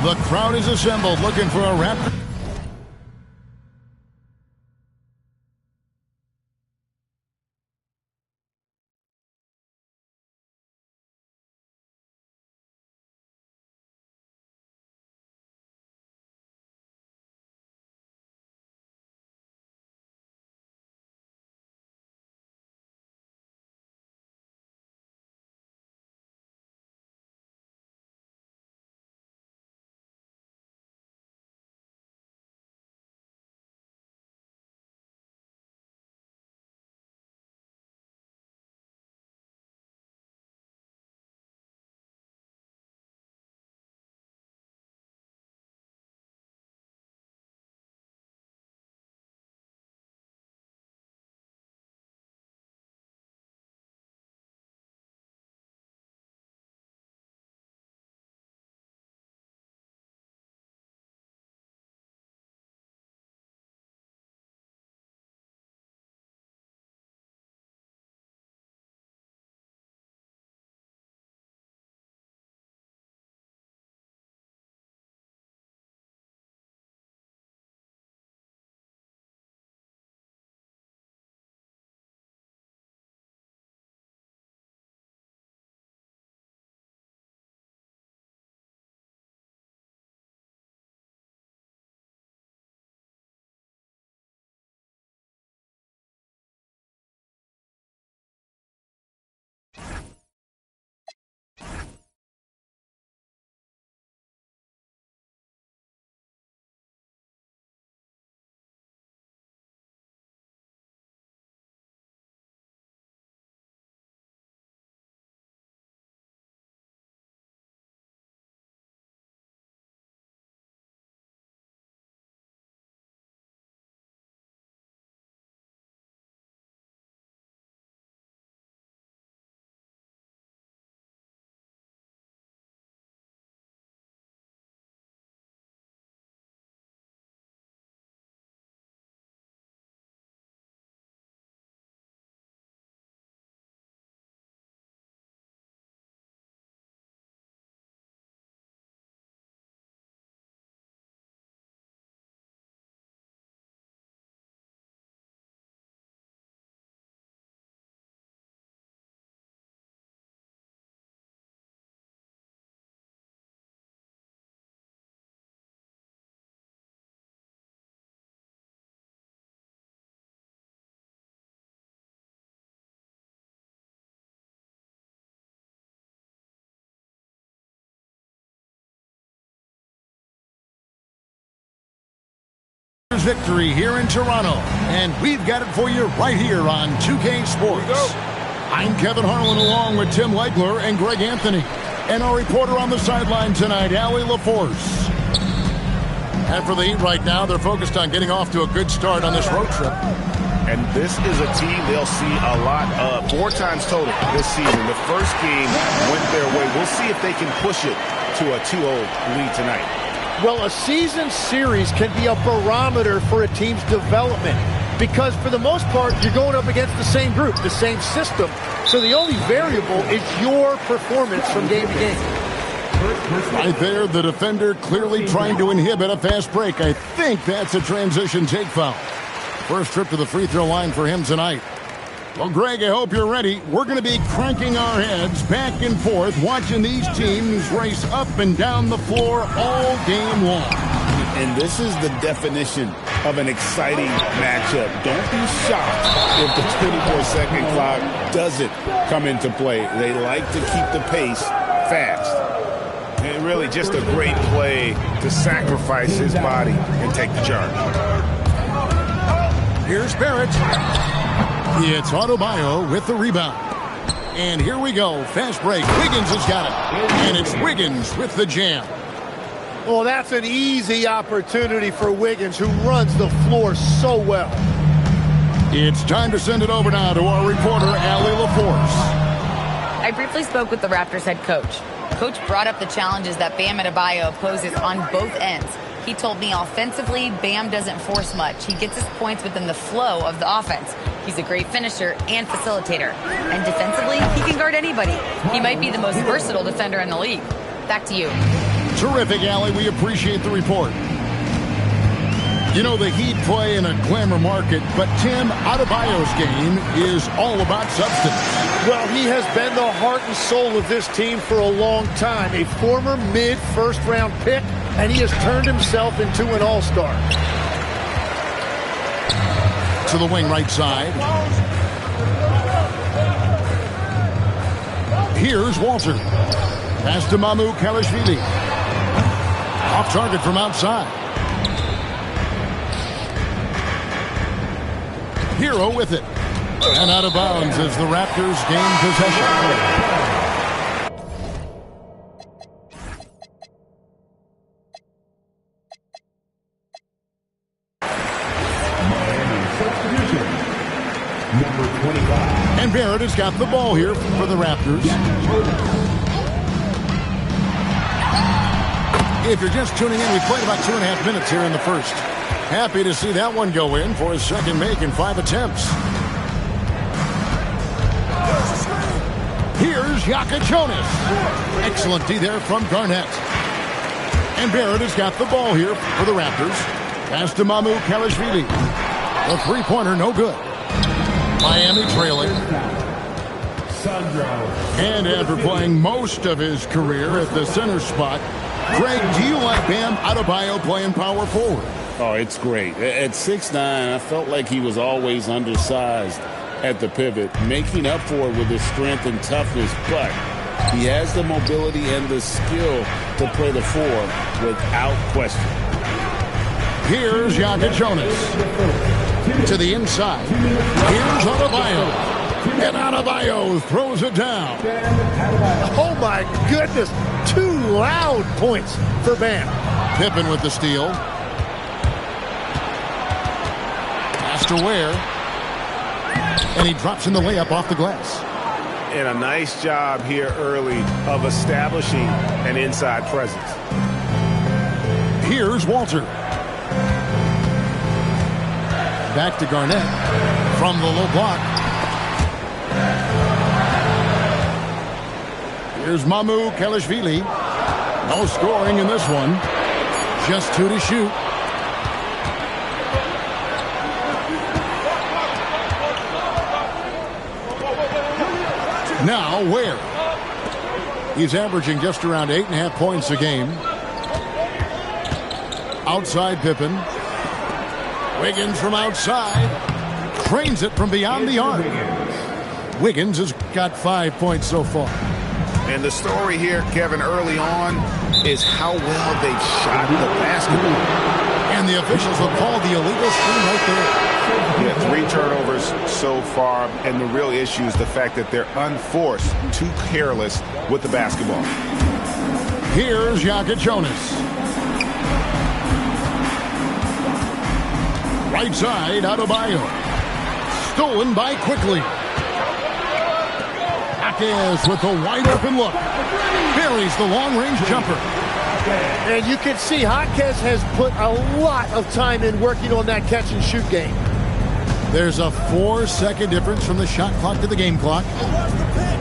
The crowd is assembled looking for a Raptor. Victory here in Toronto, and we've got it for you right here on 2K Sports. I'm Kevin Harlan along with Tim Legler and Greg Anthony, and our reporter on the sideline tonight, Allie LaForce. And for the Heat right now, they're focused on getting off to a good start on this road trip. And this is a team they'll see a lot of, 4 times total this season. The first game went their way. We'll see if they can push it to a 2-0 lead tonight. Well, a season series can be a barometer for a team's development because for the most part, you're going up against the same group, the same system. So the only variable is your performance from game to game. Right there, the defender clearly trying to inhibit a fast break. I think that's a transition take foul. First trip to the free throw line for him tonight. Well, Greg, I hope you're ready. We're going to be cranking our heads back and forth, watching these teams race up and down the floor all game long. And this is the definition of an exciting matchup. Don't be shocked if the 24-second clock doesn't come into play. They like to keep the pace fast. And really just a great play to sacrifice his body and take the charge. Here's Barrett. It's Adebayo with the rebound. And here we go. Fast break. Wiggins has got it. And it's Wiggins with the jam. Well, that's an easy opportunity for Wiggins, who runs the floor so well. It's time to send it over now to our reporter, Allie LaForce. I briefly spoke with the Raptors head coach. Coach brought up the challenges that Bam Adebayo poses on both ends. He told me offensively, Bam doesn't force much. He gets his points within the flow of the offense. He's a great finisher and facilitator. And defensively, he can guard anybody. He might be the most versatile defender in the league. Back to you. Terrific, Allie. We appreciate the report. You know, the Heat play in a glamour market, but Tim, Adebayo's game is all about substance. Well, he has been the heart and soul of this team for a long time. A former mid-first-round pick, and he has turned himself into an all-star. To the wing right side. Here's Walter. Pass to Mamukelashvili. Off target from outside. Hero with it. And out of bounds as the Raptors gain possession. Number 25. And Barrett has got the ball here for the Raptors. If you're just tuning in, we played about 2.5 minutes here in the first. Happy to see that one go in for his second make in 5 attempts. Here's Jaka Jonas. Excellent D there from Garnett. And Barrett has got the ball here for the Raptors. Pass to Mamukelashvili. The three-pointer, no good. Miami trailing. And after playing most of his career at the center spot, Greg, do you like Bam Adebayo playing power forward? Oh, it's great. At 6'9", I felt like he was always undersized at the pivot, making up for it with his strength and toughness, but he has the mobility and the skill to play the four without question. Here's Jaka Jonas. To the inside. Here's Adebayo. And Adebayo throws it down. Oh, my goodness. 2 loud points for Bam. Pippen with the steal. Pass to Ware. And he drops in the layup off the glass. And a nice job here early of establishing an inside presence. Here's Walter. Back to Garnett from the low block. Here's Mamukelashvili. No scoring in this one. Just 2 to shoot. Now Ware. He's averaging just around 8.5 points a game. Outside Pippen. Wiggins from outside. Cranes it from beyond the arc. Wiggins has got 5 points so far. And the story here, Kevin, early on is how well they've shot the basketball. And the officials have called the illegal screen right there. Yeah, 3 turnovers so far, and the real issue is the fact that they're unforced, too careless with the basketball. Here's Jaka Jonas. Right side, Adebayo. Stolen by Quickly. Jaquez with the wide open look. Buries the long-range jumper. And you can see Jaquez has put a lot of time in working on that catch-and-shoot game. There's a 4-second difference from the shot clock to the game clock.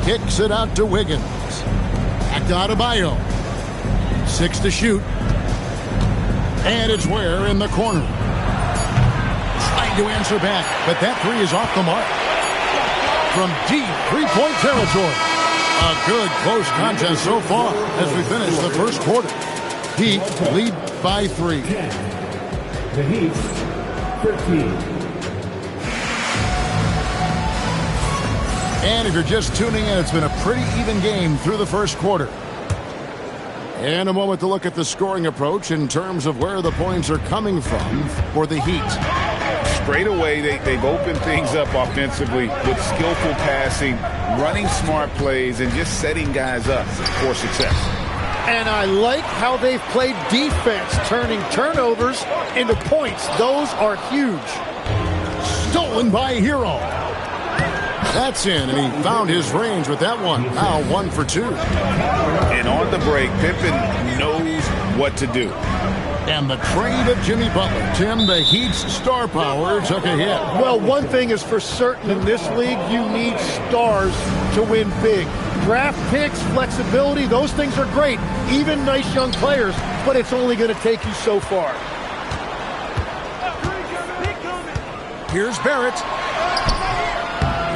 Kicks it out to Wiggins. Back to Adebayo. 6 to shoot. And it's Ware in the corner. Trying to answer back, but that 3 is off the mark. From deep three-point territory. A good close contest so far as we finish the first quarter. Heat lead by 3. The Heat, 13. And if you're just tuning in, it's been a pretty even game through the first quarter. And a moment to look at the scoring approach in terms of where the points are coming from for the Heat. Straight away, they've opened things up offensively with skillful passing, running smart plays, and just setting guys up for success. And I like how they've played defense, turning turnovers into points. Those are huge. Stolen by Hero. That's in, and he found his range with that one. Now 1 for 2. And on the break, Pippen knows what to do. And the trade of Jimmy Butler. Tim, the Heat's star power took a hit. Well, one thing is for certain in this league, you need stars to win big. Draft picks, flexibility, those things are great. Even nice young players, but it's only going to take you so far. Here's Barrett.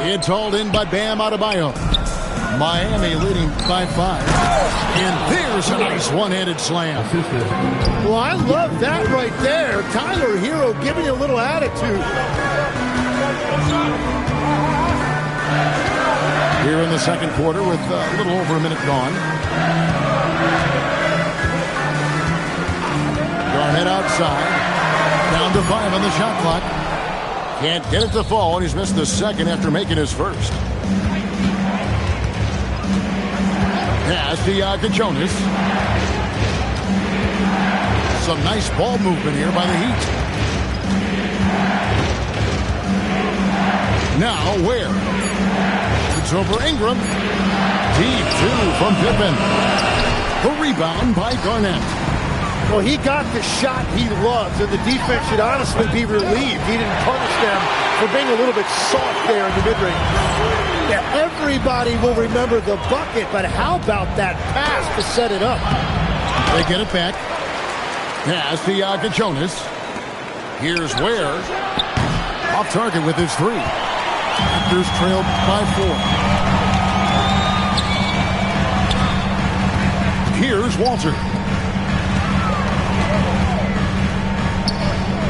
It's hauled in by Bam Adebayo. Miami leading by 5. And there's a nice one-handed slam. Well, I love that right there. Tyler Hero giving you a little attitude. Here in the second quarter with a little over a minute gone. Garnett outside. Down to 5 on the shot clock. Can't get it to fall, and he's missed the second after making his first. Pass to Jonas. Some nice ball movement here by the Heat. Now Ware. It's over Ingram. Deep 2 from Pippen. The rebound by Garnett. Well, he got the shot he loves, and the defense should honestly be relieved. He didn't punish them for being a little bit soft there in the mid-range. Yeah, everybody will remember the bucket, but how about that pass to set it up? They get it back. Pass to Jonas. Here's Ware. Off target with his 3. Raptors trailed by 4. Here's Walter.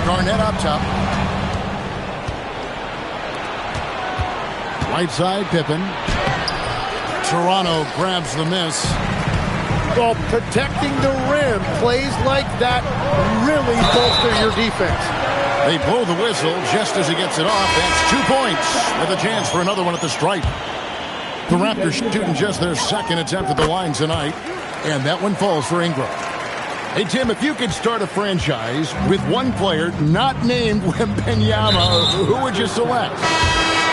Garnett up top. Right side, Pippen. Toronto grabs the miss. Well, protecting the rim, plays like that really bolster your defense. They blow the whistle just as he gets it off. That's 2 points with a chance for another one at the stripe. The Raptors shooting just their second attempt at the line tonight, and that one falls for Ingram. Hey, Tim, if you could start a franchise with one player not named Wembanyama, who would you select?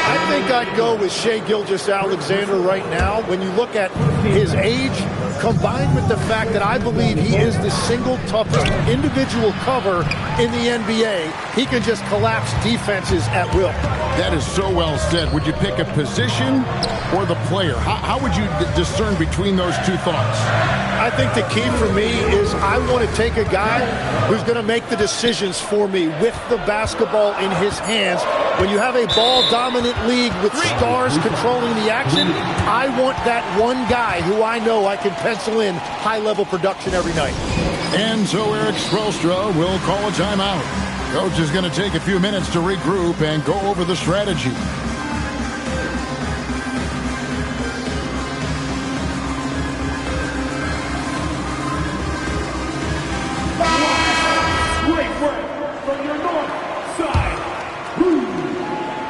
I think I'd go with Shai Gilgeous-Alexander right now. When you look at his age, combined with the fact that I believe he is the single toughest individual cover in the NBA, he can just collapse defenses at will. That is so well said. Would you pick a position or the player? How would you discern between those two thoughts? I think the key for me is I want to take a guy who's going to make the decisions for me with the basketball in his hands. When you have a ball-dominant league with stars controlling the action, I want that one guy who I know I can pencil in high-level production every night. And so Eric Spoelstra will call a timeout. Coach is going to take a few minutes to regroup and go over the strategy.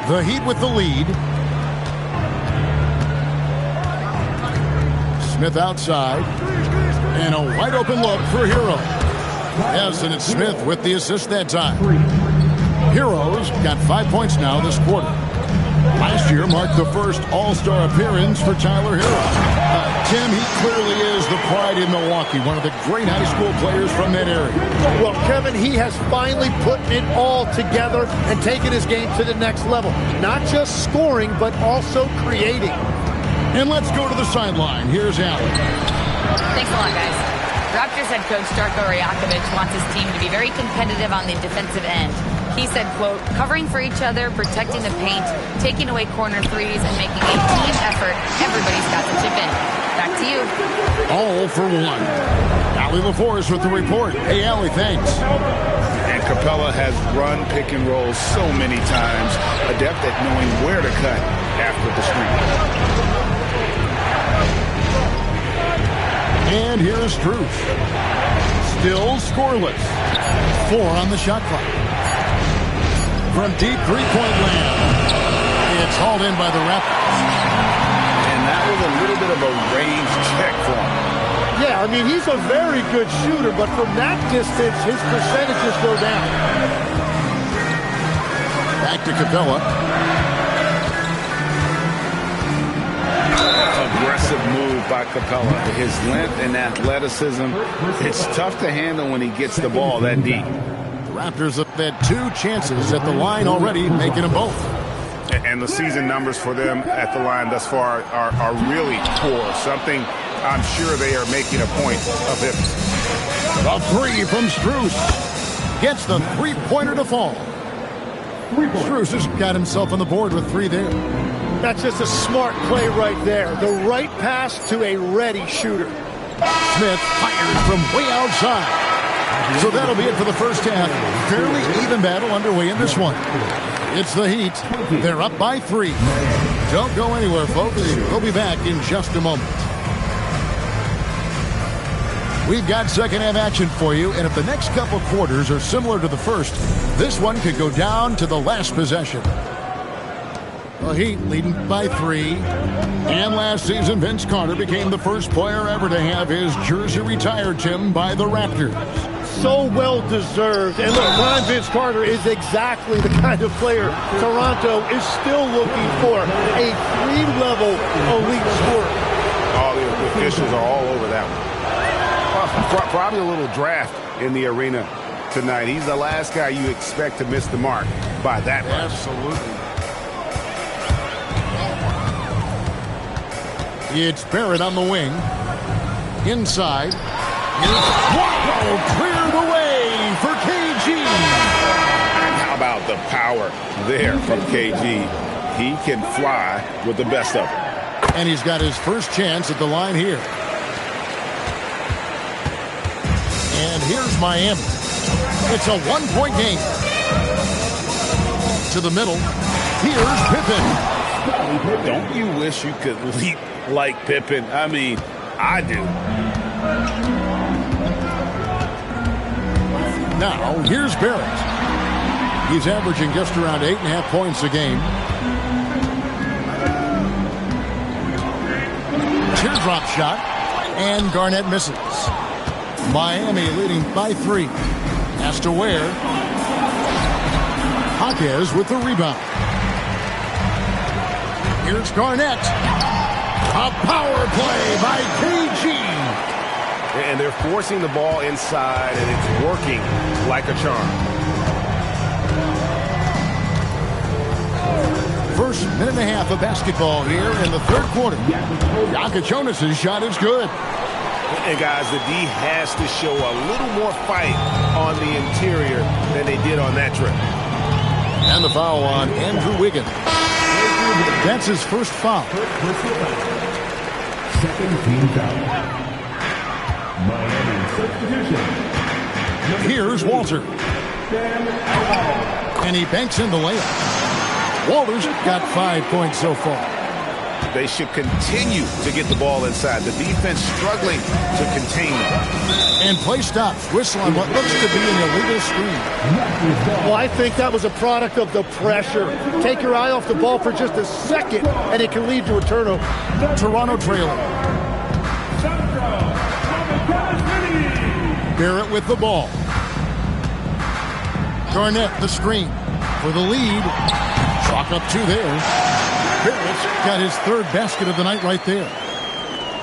The Heat with the lead. Smith outside. And a wide open look for Hero. Yes, and it's Smith with the assist that time. Hero's got 5 points now this quarter. Last year marked the first All-Star appearance for Tyler Hero. Tim, he clearly is the pride in Milwaukee, one of the great high school players from that area. Well, Kevin, he has finally put it all together and taken his game to the next level. Not just scoring, but also creating. And let's go to the sideline. Here's Allen. Thanks a lot, guys. Raptors head coach Darko Rajakovic wants his team to be very competitive on the defensive end. He said, quote, covering for each other, protecting the paint, taking away corner threes, and making a team effort. Everybody's got to chip in. Back to you. All for one. Allie LaForce with the report. Hey, Allie, thanks. And Capella has run pick and roll so many times, adept at knowing where to cut after the screen. And here's Strus. Still scoreless. 4 on the shot clock. From deep three-point land. It's hauled in by the Raptors. And that was a little bit of a range check for him. Yeah, I mean, he's a very good shooter, but from that distance, his percentages go down. Back to Capella. Aggressive move by Capella. His length and athleticism, it's tough to handle when he gets the ball that deep. The Raptors have had 2 chances at the line already, making them both. And the season numbers for them at the line thus far are really poor. Something I'm sure they are making a point of it. The 3 from Strus. Gets the 3-pointer to fall. Strus has got himself on the board with 3 there. That's just a smart play right there. The right pass to a ready shooter. Smith fires from way outside. So that'll be it for the first half. Fairly even battle underway in this one. It's the Heat. They're up by 3. Don't go anywhere, folks. We'll be back in just a moment. We've got second half action for you, and if the next couple quarters are similar to the first, this one could go down to the last possession. The Heat leading by 3. And last season, Vince Carter became the first player ever to have his jersey retired, Tim, by the Raptors. So well deserved. And look, Prime Vince Carter is exactly the kind of player Toronto is still looking for. A 3-level elite scorer. All the officials are all over that one. Probably a little draft in the arena tonight. He's the last guy you expect to miss the mark by that much. Absolutely. It's Barrett on the wing. Inside. Wow! Cleared away for KG. How about the power there from KG? He can fly with the best of them. And he's got his first chance at the line here. And here's Miami. It's a 1-point game. To the middle. Here's Pippen. Don't you wish you could leap like Pippen? I mean, I do. Now, here's Barrett. He's averaging just around 8.5 points a game. Teardrop shot. And Garnett misses. Miami leading by 3. Has to wear. Jaquez with the rebound. Here's Garnett. A power play by KG. And they're forcing the ball inside, and it's working like a charm. First minute and a half of basketball here in the third quarter. Jokic Jonas' shot is good. And guys, the D has to show a little more fight on the interior than they did on that trip. And the foul on Andrew Wiggins. That's his first foul. Second team foul. Miami substitution. Here's Walter. And he banks in the layup. Walter's got 5 points so far. They should continue to get the ball inside. The defense struggling to contain them. And play stops. Whistle on what looks to be an illegal screen. Well, I think that was a product of the pressure. Take your eye off the ball for just a second, and it can lead to a turnover. Toronto trailing. Barrett with the ball. Garnett the screen for the lead. Chalk up 2 there. Barrett's got his 3rd basket of the night right there.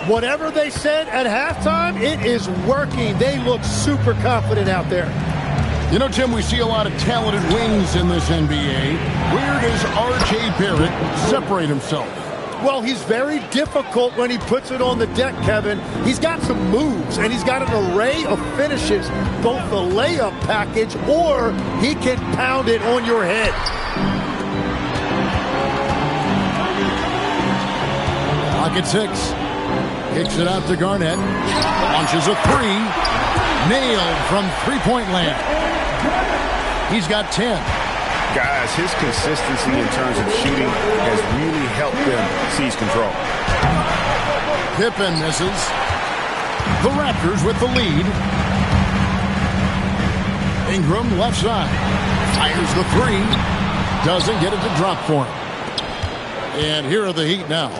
Whatever they said at halftime, it is working. They look super confident out there. You know, Tim, we see a lot of talented wings in this NBA. Where does R.J. Barrett separate himself? Well, he's very difficult when he puts it on the deck, Kevin. He's got some moves, and he's got an array of finishes, both the layup package, or he can pound it on your head. Clock at 6. Kicks it out to Garnett. Launches a 3. Nailed from three-point land. He's got 10. Guys, his consistency in terms of shooting has really helped them seize control. Pippen misses. The Raptors with the lead. Ingram left side. Fires the 3. Doesn't get it to drop for him. And here are the Heat now.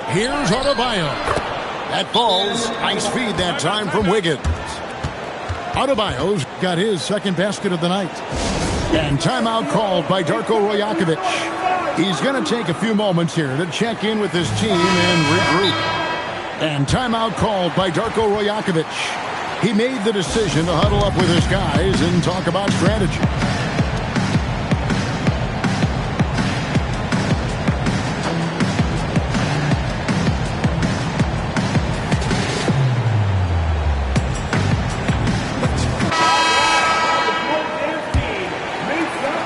Here's Adebayo. That falls. Nice feed that time from Wiggins. Adebayo's got his 2nd basket of the night. And timeout called by Darko Rajakovic. He's going to take a few moments here to check in with his team and regroup. And timeout called by Darko Rajakovic. He made the decision to huddle up with his guys and talk about strategy.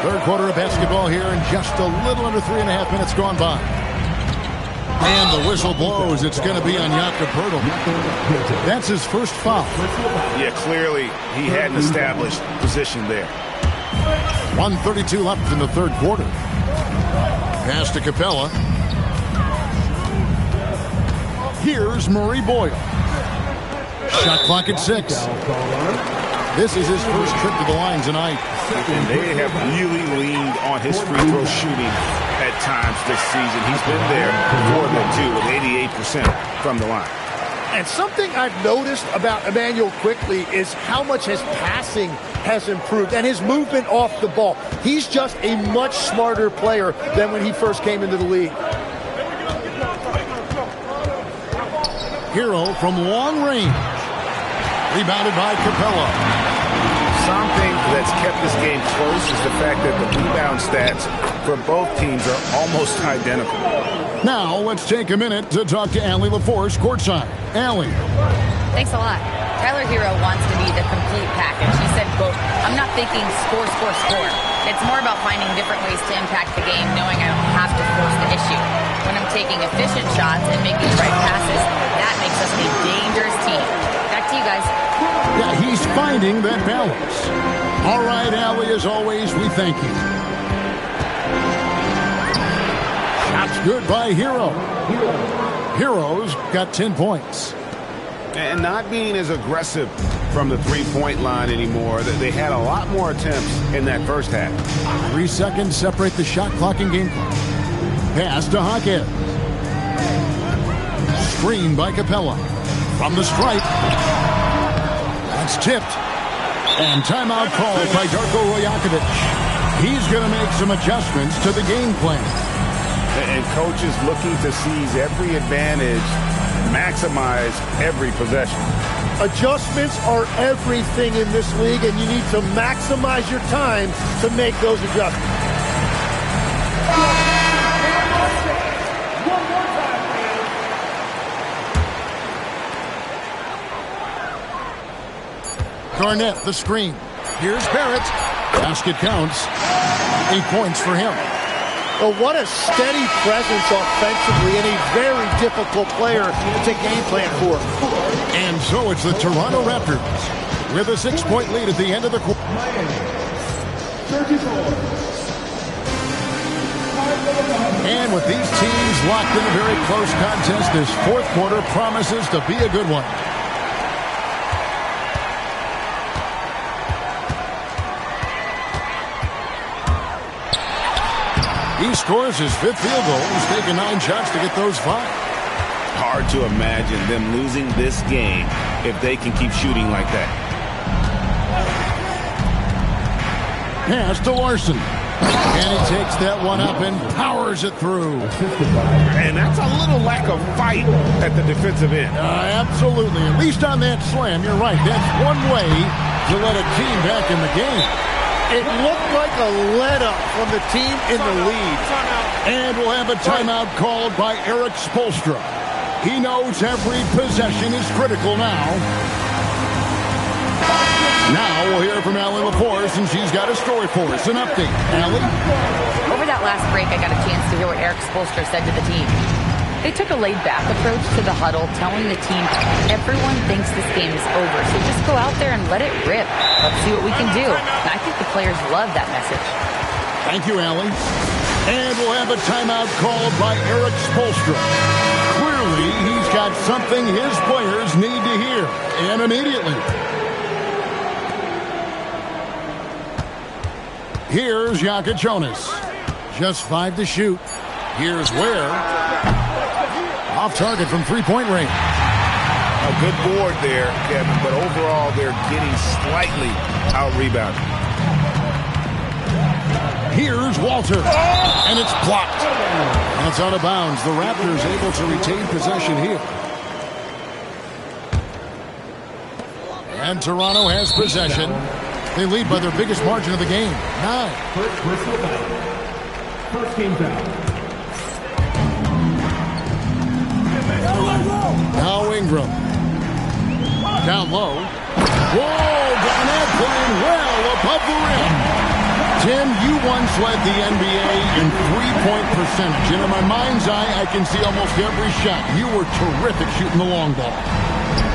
Third quarter of basketball here, and just a little under 3.5 minutes gone by. And the whistle blows. It's going to be on Jakob Poeltl. That's his first foul. Yeah, clearly he had an established position there. 1:32 left in the third quarter. Pass to Capella. Here's Murray Boyle. Shot clock at 6. This is his first trip to the line tonight. And they have really leaned on his free throw shooting at times this season. He's been there more than two with 88% from the line. And something I've noticed about Immanuel Quickley is how much his passing has improved and his movement off the ball. He's just a much smarter player than when he first came into the league. Hero from long range. Rebounded by Capella. Something that's kept this game close is the fact that the rebound stats for both teams are almost identical. Now let's take a minute to talk to Allie LaForce courtside. Allie. Thanks a lot. Tyler Hero wants to be the complete package. He said, quote, "I'm not thinking score, score, score. It's more about finding different ways to impact the game, knowing I don't have to force the issue. When I'm taking efficient shots and making the right passes, that makes us a dangerous team." Back to you guys. Yeah, he's finding that balance. All right, Allie, as always, we thank you. Shots good by Hero. Hero's got 10 points. And not being as aggressive from the three-point line anymore. They had a lot more attempts in that first half. 3 seconds separate the shot clock and game clock. Pass to Hawkins. Screen by Capella. From the stripe. That's tipped. And timeout called by Darko Rajakovic. He's going to make some adjustments to the game plan. And coaches looking to seize every advantage, maximize every possession. Adjustments are everything in this league, and you need to maximize your time to make those adjustments. Garnett, the screen. Here's Barrett. Basket counts. 8 points for him. Oh, what a steady presence offensively and a very difficult player to game plan for. And so it's the Toronto Raptors with a 6-point lead at the end of the quarter. And with these teams locked in a very close contest, this fourth quarter promises to be a good one. He scores his 5th field goal. He's taken 9 shots to get those 5. Hard to imagine them losing this game if they can keep shooting like that. Pass to Larson. And he takes that one up and powers it through. And that's a little lack of fight at the defensive end. Absolutely. At least on that slam, you're right. That's one way to let a team back in the game. It looked like a let-up from the team in the lead. And we'll have a timeout called by Erik Spoelstra. He knows every possession is critical now. Now we'll hear from Allie LaForce, and she's got a story for us. An update. Allie? Over that last break, I got a chance to hear what Erik Spoelstra said to the team. They took a laid-back approach to the huddle, telling the team everyone thinks this game is over, so just go out there and let it rip. Let's see what we can do. And I think the players love that message. Thank you, Allie. And we'll have a timeout called by Erik Spoelstra. Clearly, he's got something his players need to hear, and immediately. Here's Jaka Jonas. Just 5 to shoot. Here's Ware. Off target from 3-point range. A good board there, Kevin, but overall they're getting slightly out-rebounded. Here's Walter. And it's blocked. That's out of bounds. The Raptors able to retain possession here. And Toronto has possession. They lead by their biggest margin of the game, 9. First game foul. Now Ingram. Down low. Whoa, Garnett playing well above the rim. Tim, you once led the NBA in three-point percentage, and in my mind's eye, I can see almost every shot. You were terrific shooting the long ball.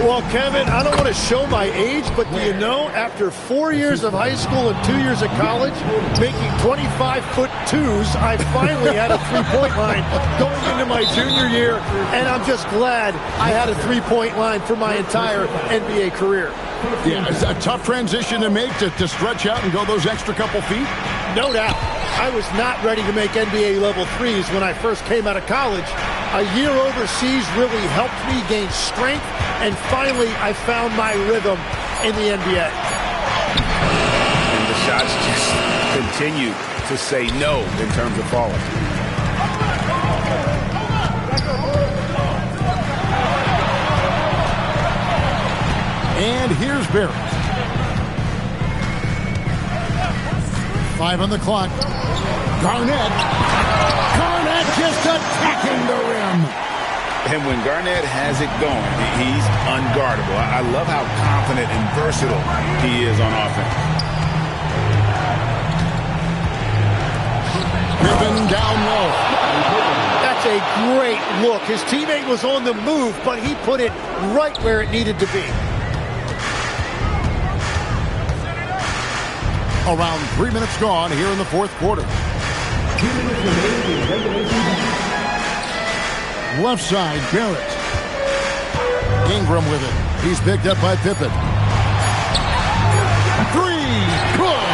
Well, Kevin, I don't want to show my age, but do you know, after 4 years of high school and 2 years of college, making 25-foot twos, I finally had a three-point line going into my junior year, and I'm just glad I had a three-point line for my entire NBA career. Yeah, it's a tough transition to make to stretch out and go those extra couple feet. No doubt. I was not ready to make NBA level threes when I first came out of college. A year overseas really helped me gain strength, and finally I found my rhythm in the NBA. And the shots just continue to say no in terms of falling. And here's Barrett. 5 on the clock. Garnett just attacking the rim. And when Garnett has it going, he's unguardable. I love how confident and versatile he is on offense. Pippen down low. That's a great look. His teammate was on the move, but he put it right where it needed to be. Around 3 minutes gone here in the fourth quarter. 2 minutes remaining in regulation. Left side, Barrett. Ingram with it. He's picked up by Pippen. 3, good.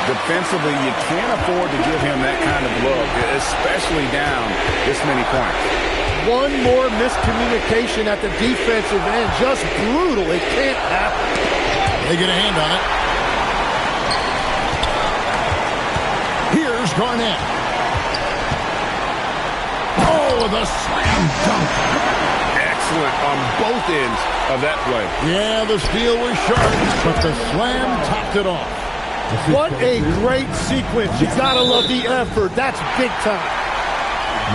Defensively, you can't afford to give him that kind of look, especially down this many points. One more miscommunication at the defensive end. Just brutal. It can't happen. They get a hand on it. Here's Garnett. Oh, the slam dunk. Excellent on both ends of that play. Yeah, the steal was sharp, but the slam topped it off. What a great sequence. You gotta love the effort. That's big time.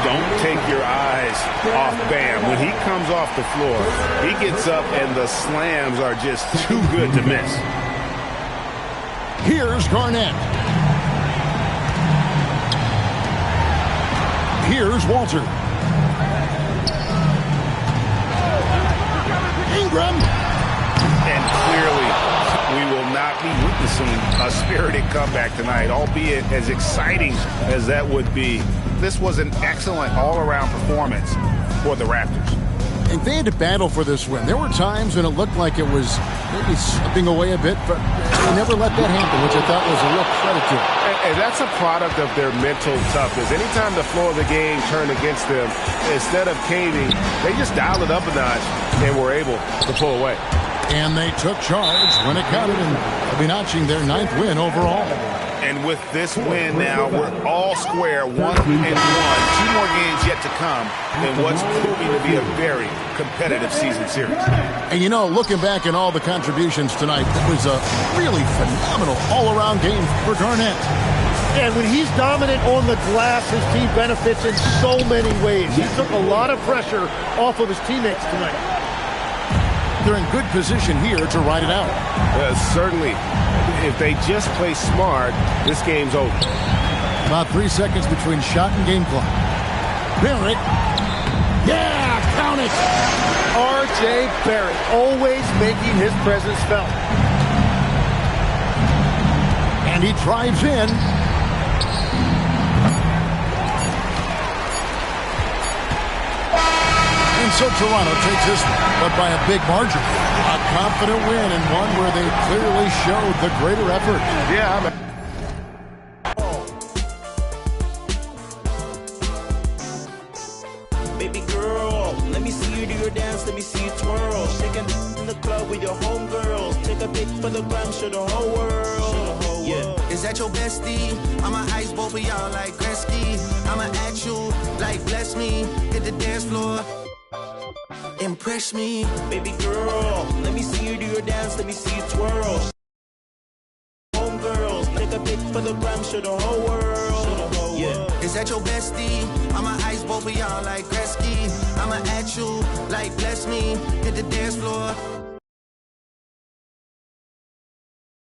Don't take your eyes off Bam. When he comes off the floor, he gets up and the slams are just too good to miss. Here's Garnett. Here's Walter. Ingram. And clearly, we will not be witnessing a spirited comeback tonight, albeit as exciting as that would be. This was an excellent all-around performance for the Raptors. And they had to battle for this win. There were times when it looked like it was maybe slipping away a bit, but they never let that happen, which I thought was a real credit to them. And that's a product of their mental toughness. Anytime the floor of the game turned against them, instead of caving, they just dialed it up a notch and were able to pull away. And they took charge when it counted, and they'll be notching their 9th win overall. And with this win now, we're all square, 1-1. 2 more games yet to come in what's proving to be a very competitive season series. And you know, looking back at all the contributions tonight, it was a really phenomenal all-around game for Garnett. And when he's dominant on the glass, his team benefits in so many ways. He took a lot of pressure off of his teammates tonight. They're in good position here to ride it out. Certainly, if they just play smart, this game's over. About 3 seconds between shot and game clock. Barrett. Yeah, count it. R.J. Barrett, always making his presence felt. And he drives in. And so Toronto takes this one, but by a big margin. A confident win and one where they clearly showed the greater effort. Yeah, Baby girl, let me see you do your dance, let me see you twirl. Shaking in the club with your homegirls. Take a pic for the gram, show the whole world. Yeah. Is that your bestie? I'ma ice both of y'all like Gretzky. I'ma at you like bless me. Hit the dance floor. Impress me. Baby girl, let me see you do your dance, let me see you twirl. Homegirls, take a pic for the gram, show the whole world. Yeah. Is that your bestie? I'ma ice both of y'all like Gretzky. I'ma at you like bless me. Hit the dance floor.